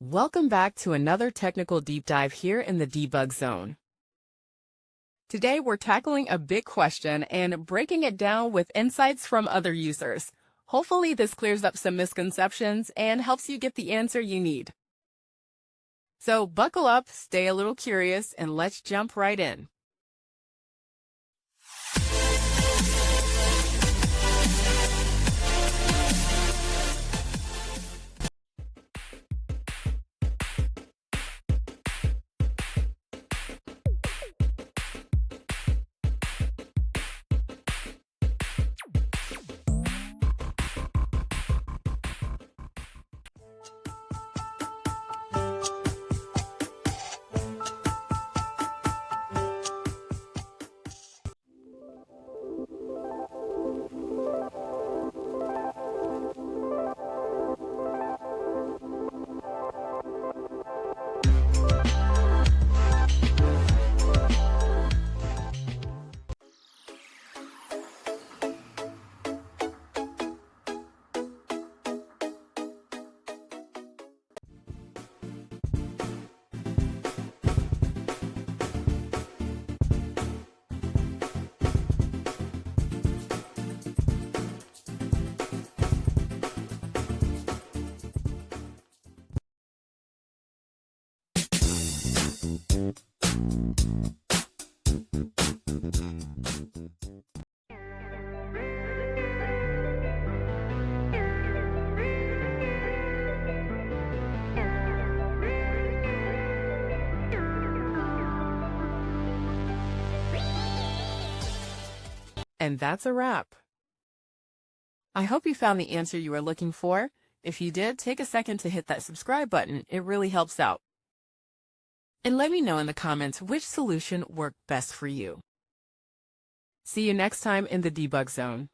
Welcome back to another technical deep dive here in the debug zone. Today we're tackling a big question and breaking it down with insights from other users. Hopefully this clears up some misconceptions and helps you get the answer you need. So buckle up, stay a little curious, and let's jump right in. And that's a wrap. I hope you found the answer you were looking for. If you did, take a second to hit that subscribe button. It really helps out. And let me know in the comments which solution worked best for you. See you next time in the debug zone.